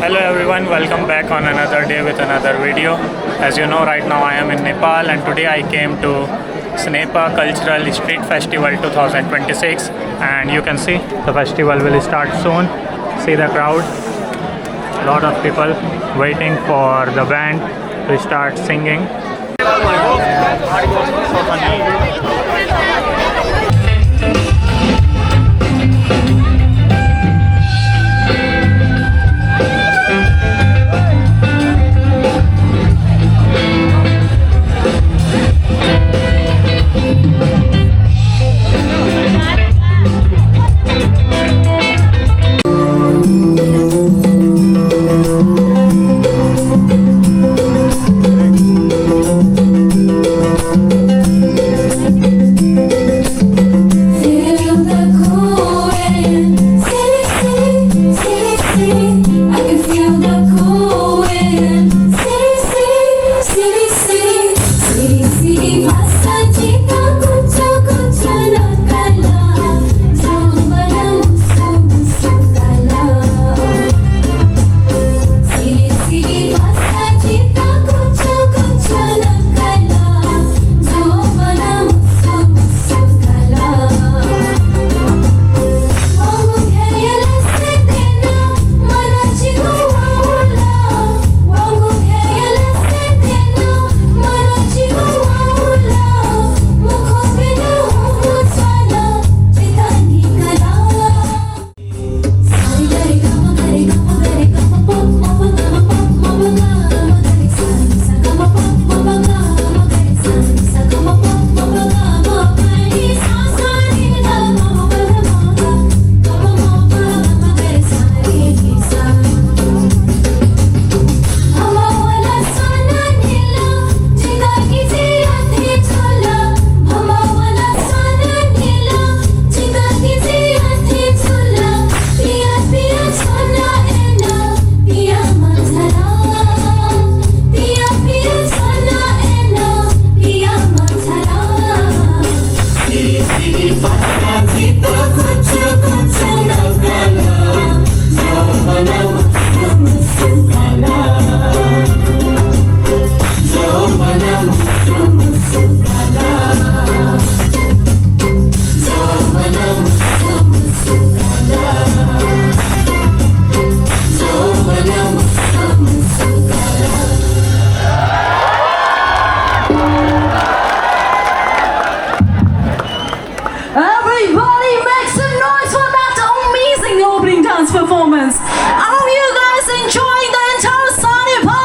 Hello everyone, welcome back on another day with another video. As you know, right now I am in Nepal and today I came to Sanepa Cultural Street Festival 2026 and you can see the festival will start soon. See the crowd, lot of people waiting for the band to start singing. Everybody make some noise for that amazing opening dance performance. I hope you guys enjoying the entire sanepa.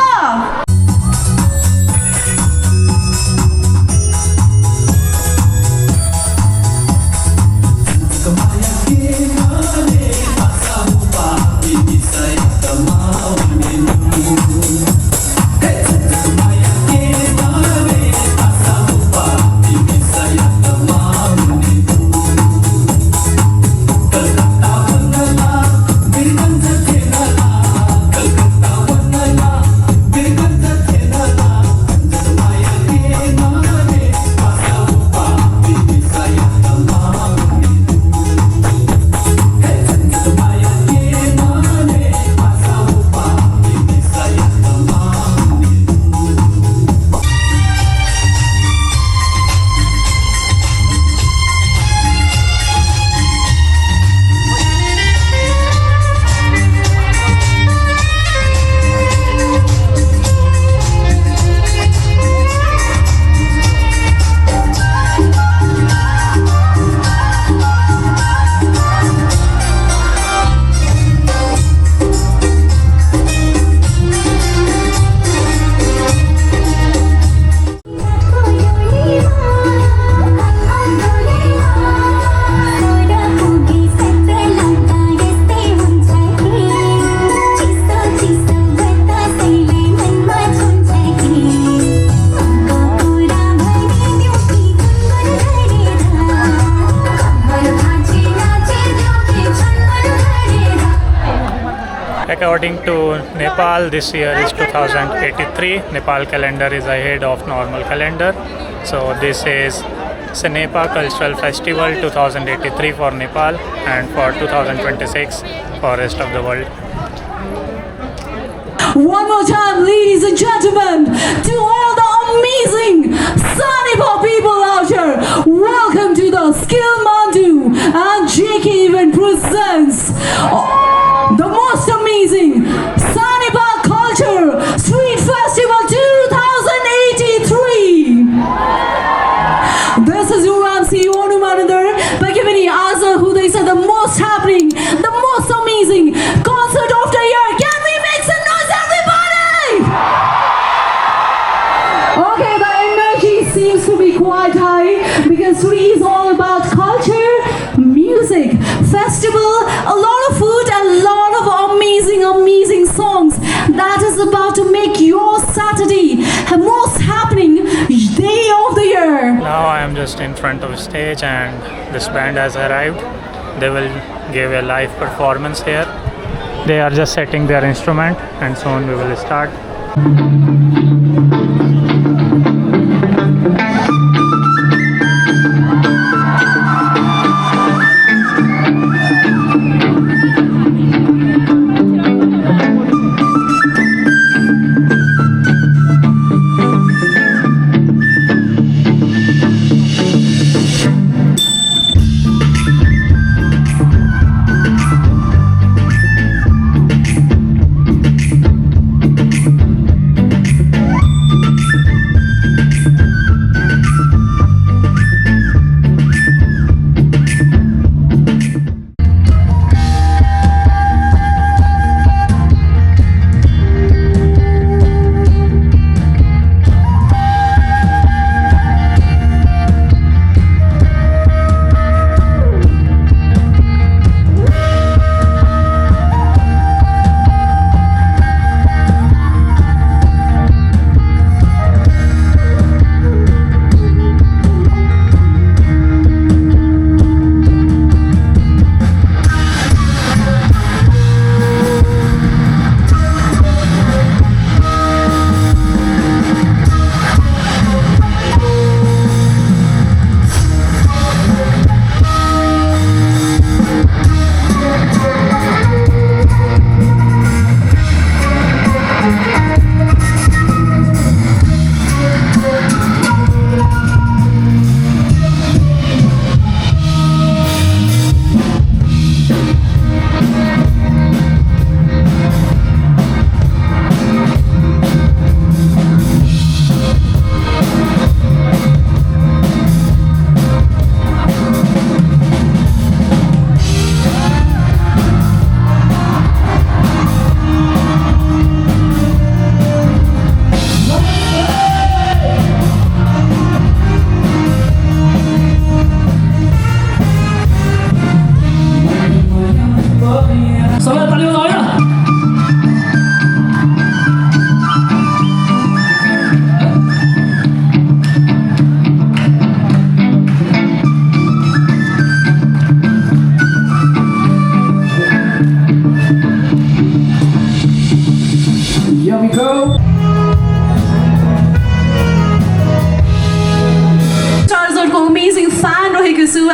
According to Nepal, this year is 2083. Nepal calendar is ahead of normal calendar. So this is Sanepa Cultural Festival 2083 for Nepal and for 2026 for rest of the world. One more time, ladies and gentlemen, to all the amazing sanepa people out here, welcome to the Kathmandu and JK event presents the most amazing sanepa culture street festival 2083. This is your MC Onu Manandar. Pakimani Aza huँदैछ the most happening, the most amazing concert of the year. Can we make some noise, everybody? Okay, the energy seems to be quite high because today is all about culture, music, festival, a lot of food, and a lot of amazing songs that is about to make your Saturday the most happening day of the year. Now I am just in front of stage and this band has arrived. They will give a live performance here. They are just setting their instrument and soon we will start.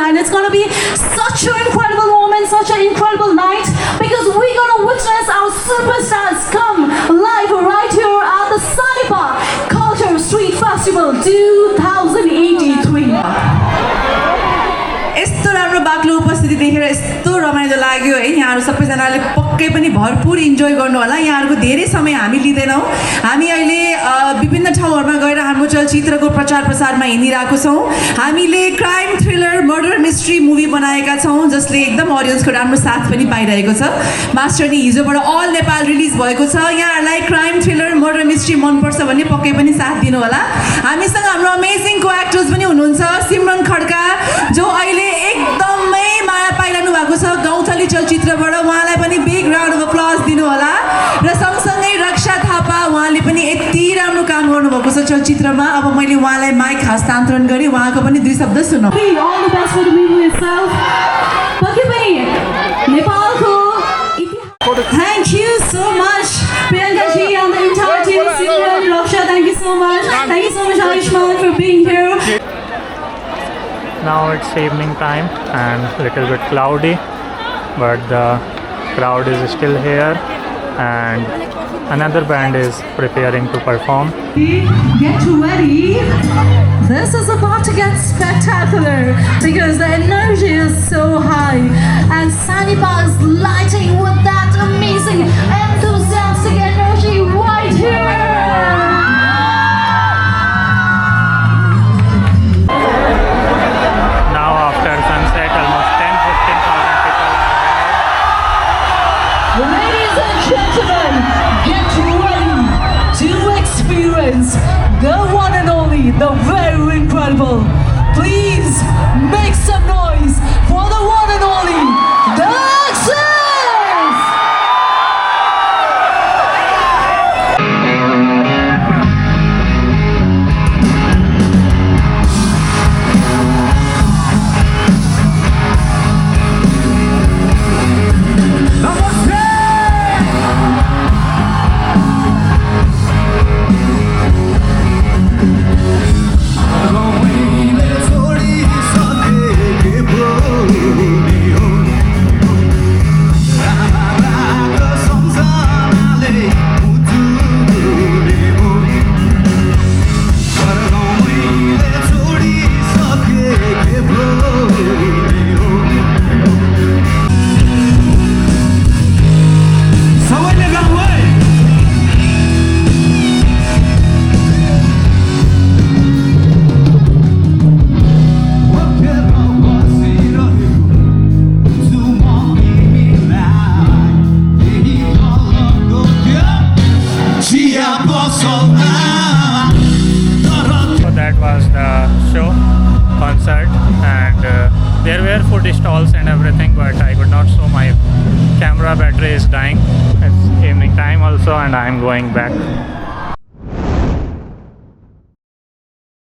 And it's gonna be such an incredible moment, such an incredible night, because we're gonna witness our superstars come live right here at the Sanepa Culture Street Festival 2083. यस्तो राम्रो बाक्लो उपस्थिति देखेर यस्तो रमाइलो लाग्यो है। यहाँहरू सबैजनाले पक्कै पनि भरपुर इन्जोय गर्नु होला। यहाँहरूको धेरै समय हामी लिँदैनौँ। हामी अहिले विभिन्न ठाउँहरूमा गएर हाम्रो चलचित्रको प्रचार प्रसारमा हिँडिरहेको छौँ। हामीले crime thriller murder mystery movie बनाएका छौँ जसले एकदम अडियन्सको राम्रो साथ पनि पाइरहेको छ। मास्टर नि हिजोबाट अल नेपाल रिलिज भएको छ। यहाँहरूलाई क्राइम थ्रिलर मर्डर मिस्ट्री मनपर्छ भने पक्कै पनि साथ दिनु होला। हामीसँग हाम्रो अमेजिङ को एक्टर्स पनि हुनुहुन्छ। सिमरन खड्का जो अहिले एकदमै माया पाइरहनु भएको छ गौथली चलचित्रबाट, उहाँलाई पनि बिग राउन्ड अफ अप्लज दिनु होला। र सँगसँगै रक्षा थापा, उहाँले पनि यति राम्रो काम गर्नुभएको छ चलचित्रमा। अब मैले उहाँलाई माइक हस्तान्तरण गरेँ, उहाँको पनि दुई शब्द सुनौँ। All the best for the movie itself. पक्कै पनि नेपालको Thank you so much, Priyanka ji and the entire team. Simran, Raksha, thank you so much. Thank you so much, Ayushman, for being here. Now it's evening time and little bit cloudy, but the crowd is still here and another band is preparing to perform. Get ready. This is about to get spectacular because the energy is so high and Sanepa is lighting with that amazing enthusiastic energy right here. Now after sunset, almost 10-15,000 people are Ladies and gentlemen, get ready to experience the one and only, the very incredible. Please make some noise for the one and only, the Access! So that was the show, concert, and there were food stalls and everything, but I could not show. My camera battery is dying. It's evening time also, and I am going back.